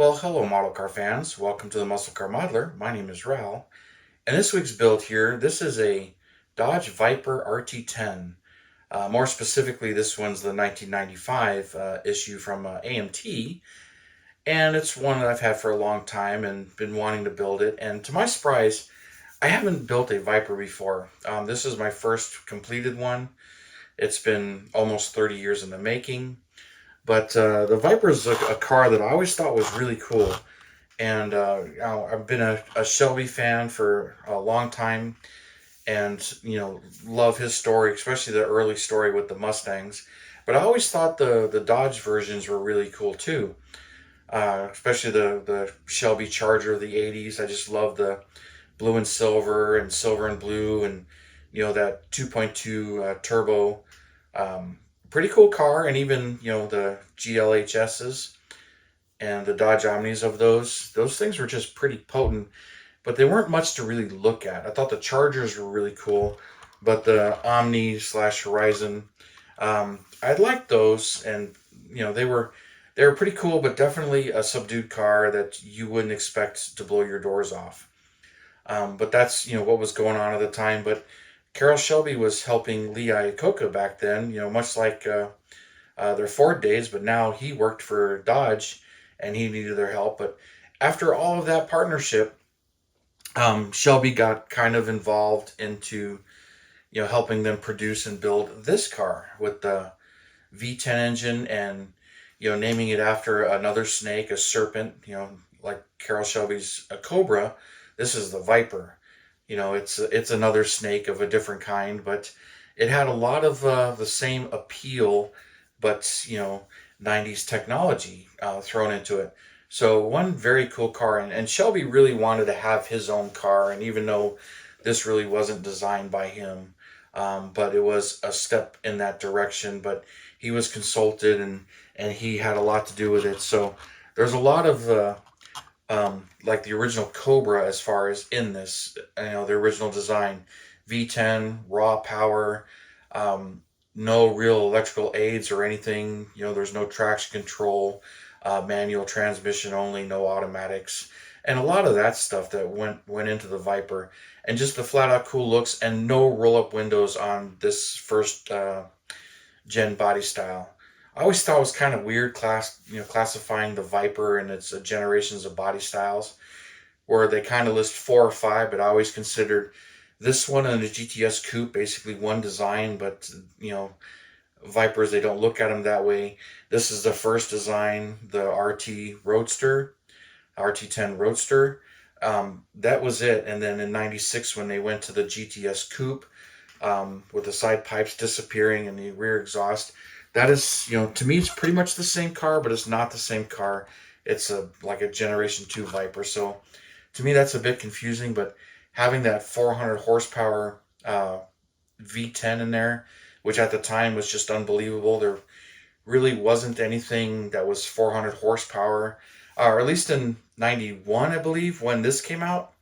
Well, hello, model car fans. Welcome to the Muscle Car Modeler. My name is Ral. And this week's build here, this is a Dodge Viper RT10. More specifically, this one's the 1995 issue from AMT. And it's one that I've had for a long time and been wanting to build it. And to my surprise, I haven't built a Viper before. This is my first completed one. It's been almost 30 years in the making. But the Viper is a car that I always thought was really cool. And I've been a Shelby fan for a long time, and love his story, especially the early story with the Mustangs. But I always thought the Dodge versions were really cool too, especially the Shelby Charger of the '80s. I just love the blue and silver and blue, and that 2.2 turbo. Pretty cool car, and even the GLHSs and the Dodge Omnis of those things were just pretty potent, but they weren't much to really look at. I thought the Chargers were really cool, but the Omni slash Horizon, I liked those, and they were pretty cool, but definitely a subdued car that you wouldn't expect to blow your doors off. But that's what was going on at the time. But Carroll Shelby was helping Lee Iacocca back then, much like their Ford days, but now he worked for Dodge and he needed their help. But after all of that partnership, Shelby got kind of involved into helping them produce and build this car with the V10 engine, and naming it after another snake, a serpent, like Carroll Shelby's a cobra. This is the Viper. It's another snake of a different kind, but it had a lot of the same appeal, but 90s technology thrown into it. So one very cool car, and Shelby really wanted to have his own car, and even though this really wasn't designed by him, but it was a step in that direction. But he was consulted, and he had a lot to do with it. So there's a lot of like the original Cobra as far as in this, the original design, V10, raw power, no real electrical aids or anything. There's no traction control, manual transmission only, no automatics, and a lot of that stuff that went into the Viper, and just the flat out cool looks, and no roll up windows on this first gen body style. I always thought it was kind of weird classifying the Viper and its generations of body styles, where they kind of list 4 or 5, but I always considered this one and the GTS Coupe basically one design, but Vipers, they don't look at them that way. This is the first design, the RT10 Roadster. That was it. And then in '96, when they went to the GTS Coupe, with the side pipes disappearing and the rear exhaust, that is, to me, it's pretty much the same car, but it's not the same car. It's like a Generation 2 Viper. So to me, that's a bit confusing, but having that 400 horsepower V10 in there, which at the time was just unbelievable. There really wasn't anything that was 400 horsepower, or at least in '91, I believe, when this came out,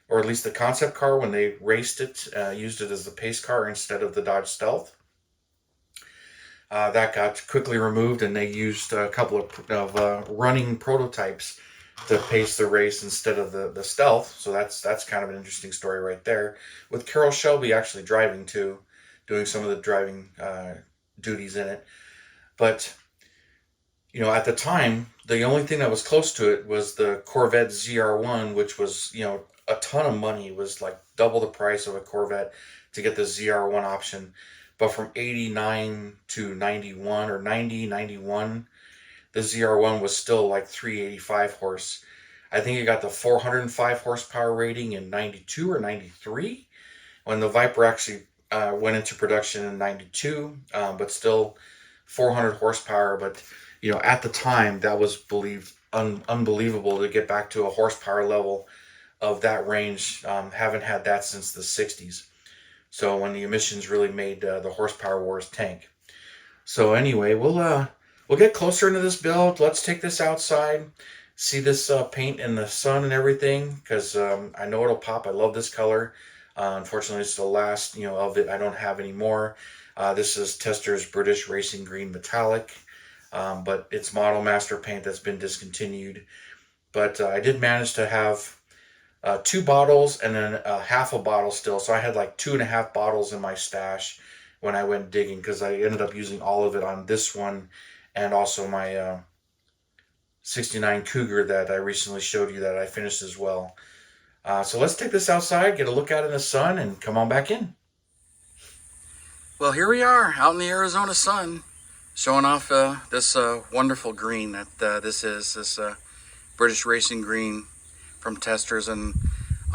or at least the concept car, when they raced it, used it as the pace car instead of the Dodge Stealth. That got quickly removed, and they used a couple of running prototypes to pace the race instead of the Stealth. So that's kind of an interesting story right there, with Carroll Shelby actually driving too, doing some of the driving duties in it. But at the time, the only thing that was close to it was the Corvette ZR1, which was a ton of money. It was like double the price of a Corvette to get the ZR1 option. But from '89 to '91, or '91, the ZR1 was still like 385 horse. I think it got the 405 horsepower rating in '92 or '93, when the Viper actually went into production in '92, but still 400 horsepower. But at the time, that was believed unbelievable to get back to a horsepower level of that range. Haven't had that since the '60s. So when the emissions really made the horsepower wars tank. So anyway, we'll get closer into this build. Let's take this outside, see this paint in the sun and everything, because I know it'll pop. I love this color. Unfortunately, it's the last of it I don't have anymore. This is Tester's British Racing Green Metallic, but it's Model Master paint that's been discontinued. but I did manage to have 2 bottles and then half a bottle still. So I had like 2.5 bottles in my stash when I went digging, because I ended up using all of it on this one and also my 69 Cougar that I recently showed you that I finished as well. So let's take this outside, get a look out in the sun, and come on back in. Well, here we are out in the Arizona sun, showing off this wonderful green that this British racing green from Testers, and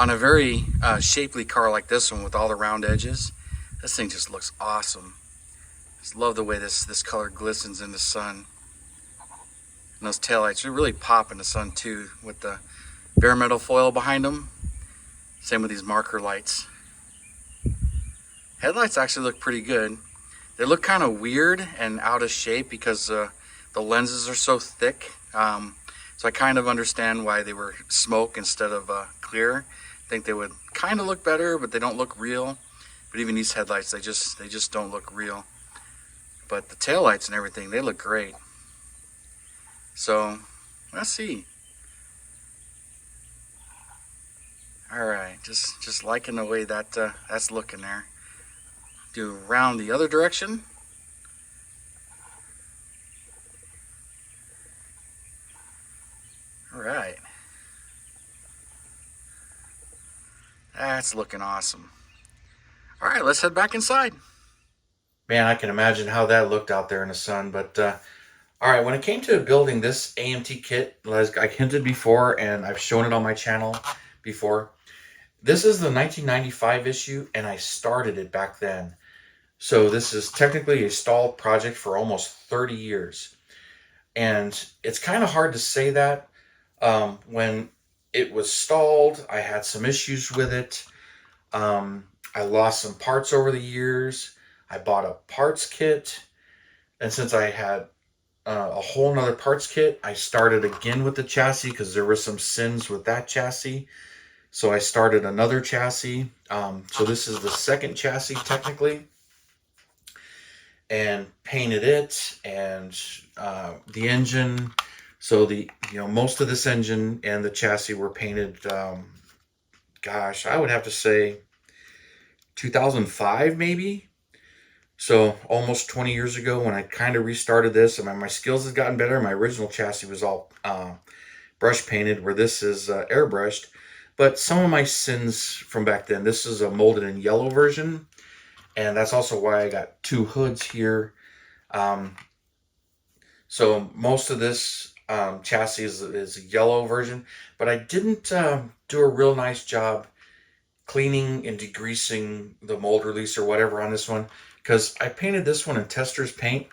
on a very shapely car like this one with all the round edges. This thing just looks awesome. Just love the way this color glistens in the sun. And those taillights really pop in the sun too, with the bare metal foil behind them. Same with these marker lights. Headlights actually look pretty good. They look kind of weird and out of shape because the lenses are so thick. So I kind of understand why they were smoke instead of clear. I think they would kind of look better, but they don't look real. But even these headlights, they just don't look real. But the taillights and everything, they look great. So let's see. All right, just liking the way that that's looking there. Do around the other direction. All right. That's looking awesome. All right, let's head back inside. Man, I can imagine how that looked out there in the sun. But all right, when it came to building this AMT kit, as I hinted before, and I've shown it on my channel before, this is the 1995 issue, and I started it back then. So this is technically a stalled project for almost 30 years. And it's kind of hard to say that. When it was stalled, I had some issues with it. I lost some parts over the years. I bought a parts kit. And since I had a whole nother parts kit, I started again with the chassis because there were some sins with that chassis. So I started another chassis. So this is the second chassis technically. And painted it, and the engine. So most of this engine and the chassis were painted. Gosh, I would have to say 2005 maybe. So almost 20 years ago when I kind of restarted this, and my skills have gotten better. My original chassis was all brush painted, where this is airbrushed. But some of my sins from back then, this is a molded in yellow version. And that's also why I got 2 hoods here. So most of this chassis is a yellow version, but I didn't do a real nice job cleaning and degreasing the mold release or whatever on this one, because I painted this one in Testers paint,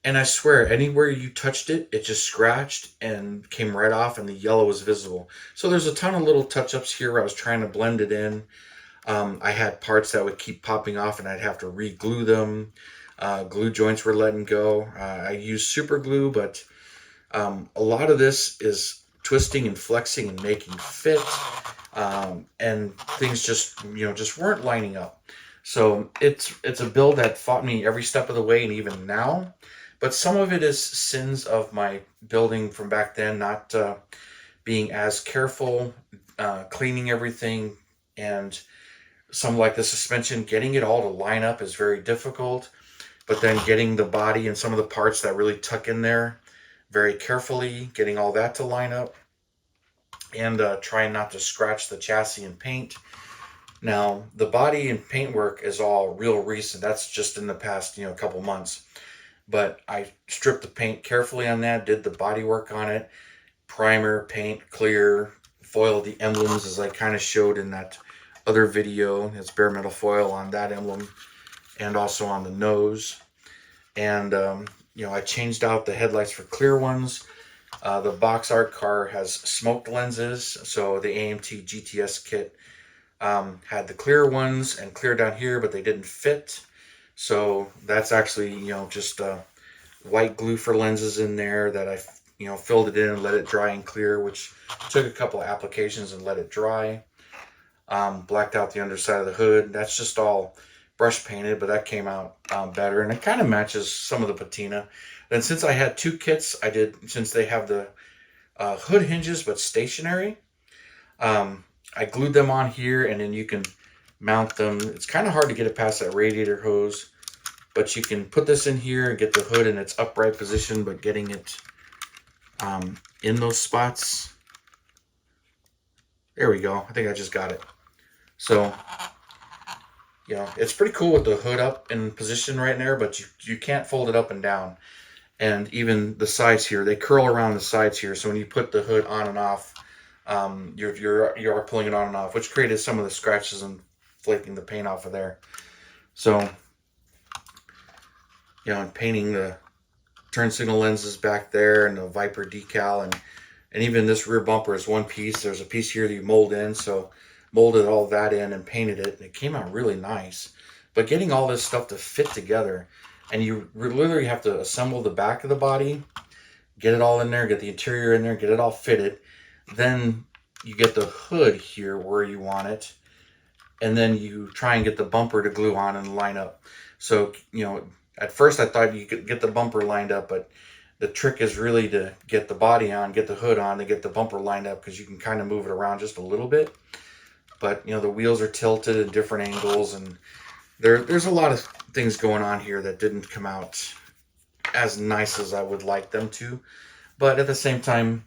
and I swear anywhere you touched it, it just scratched and came right off, and the yellow was visible. So there's a ton of little touch-ups here where I was trying to blend it in. I had parts that would keep popping off, and I'd have to re-glue them. Glue joints were letting go. I used super glue, but a lot of this is twisting and flexing and making fit, and things just weren't lining up. So it's a build that fought me every step of the way, and even now. But some of it is sins of my building from back then, not being as careful, cleaning everything, and some like the suspension, getting it all to line up is very difficult, but then getting the body and some of the parts that really tuck in there very carefully, getting all that to line up, and trying not to scratch the chassis and paint. Now, the body and paint work is all real recent. That's just in the past, couple months. But I stripped the paint carefully on that, did the body work on it, primer, paint, clear, foiled the emblems as I kind of showed in that other video. It's bare metal foil on that emblem and also on the nose. And I changed out the headlights for clear ones. The box art car has smoked lenses, so the AMT GTS kit had the clear ones and clear down here, but they didn't fit. So that's actually just white glue for lenses in there that I filled it in and let it dry and clear, which took a couple of applications and let it dry. Blacked out the underside of the hood. That's just all brush painted, but that came out better, and it kind of matches some of the patina. Then since I had 2 kits, since they have the hood hinges, but stationary. I glued them on here, and then you can mount them. It's kind of hard to get it past that radiator hose, but you can put this in here and get the hood in its upright position, but getting it in those spots. There we go. I think I just got it. So, it's pretty cool with the hood up in position right there, but you can't fold it up and down. And even the sides here, they curl around the sides here. So when you put the hood on and off, you're pulling it on and off, which created some of the scratches and flaking the paint off of there. So, and painting the turn signal lenses back there and the Viper decal, and even this rear bumper is one piece. There's a piece here that you mold in, so molded all that in and painted it, and it came out really nice. But getting all this stuff to fit together, and you literally have to assemble the back of the body, get it all in there, get the interior in there, get it all fitted. Then you get the hood here where you want it, and then you try and get the bumper to glue on and line up. So, at first I thought you could get the bumper lined up, but the trick is really to get the body on, get the hood on, to get the bumper lined up, because you can kind of move it around just a little bit. But, the wheels are tilted at different angles, and there's a lot of things going on here that didn't come out as nice as I would like them to. But at the same time,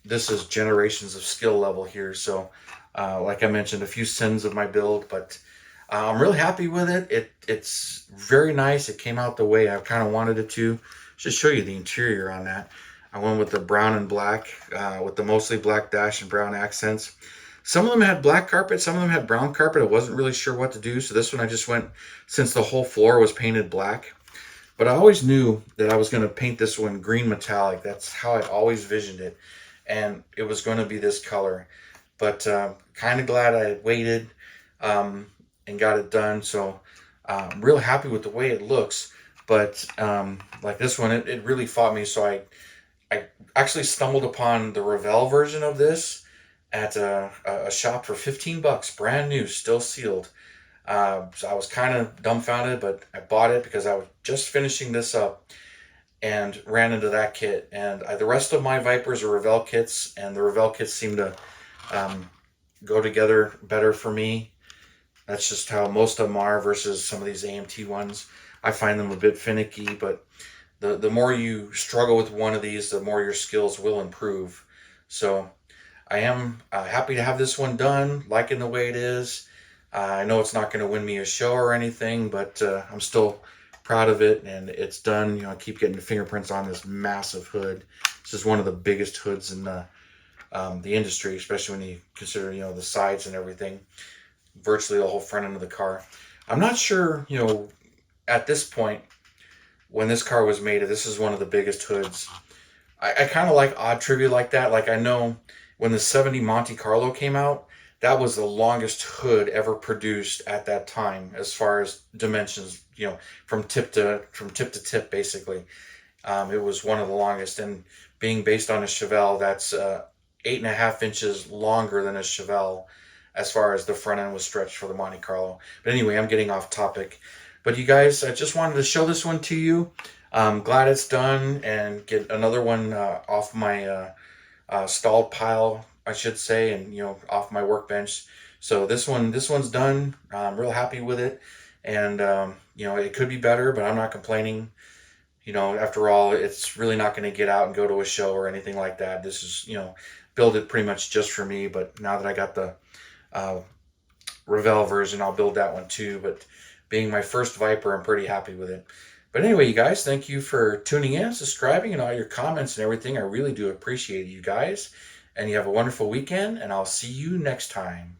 this is generations of skill level here. So, like I mentioned, a few sins of my build, but I'm really happy with it. It's very nice. It came out the way I kind of wanted it to. Just show you the interior on that. I went with the brown and black, with the mostly black dash and brown accents. Some of them had black carpet, some of them had brown carpet. I wasn't really sure what to do, so this one I just went, since the whole floor was painted black. But I always knew that I was going to paint this one green metallic. That's how I always visioned it, and it was going to be this color. But kind of glad I had waited and got it done. So I'm real happy with the way it looks. But like this one, it really fought me. So I actually stumbled upon the Revell version of this at a shop for $15, brand new, still sealed. So I was kind of dumbfounded, but I bought it because I was just finishing this up and ran into that kit. And the rest of my Vipers are Revell kits, and the Revell kits seem to go together better for me. That's just how most of them are versus some of these AMT ones. I find them a bit finicky, but the more you struggle with one of these, the more your skills will improve. So I am happy to have this one done, liking the way it is. I know it's not going to win me a show or anything, but I'm still proud of it, and it's done. I keep getting the fingerprints on this massive hood. This is one of the biggest hoods in the industry, especially when you consider, the sides and everything. Virtually the whole front end of the car. I'm not sure, at this point, when this car was made, this is one of the biggest hoods. I kind of like odd trivia like that. Like, I know when the 70 Monte Carlo came out, that was the longest hood ever produced at that time, as far as dimensions, from tip to tip, basically. It was one of the longest, and being based on a Chevelle, that's 8.5 inches longer than a Chevelle, as far as the front end was stretched for the Monte Carlo. But anyway, I'm getting off topic. But you guys, I just wanted to show this one to you. I'm glad it's done, and get another one off my stalled pile, I should say, and off my workbench. So this one's done. I'm real happy with it, and it could be better, but I'm not complaining. After all, it's really not going to get out and go to a show or anything like that. This is build it pretty much just for me. But now that I got the Revell version, I'll build that one too. But being my first Viper, I'm pretty happy with it. But anyway, you guys, thank you for tuning in, subscribing, and all your comments and everything. I really do appreciate you guys. And you have a wonderful weekend, and I'll see you next time.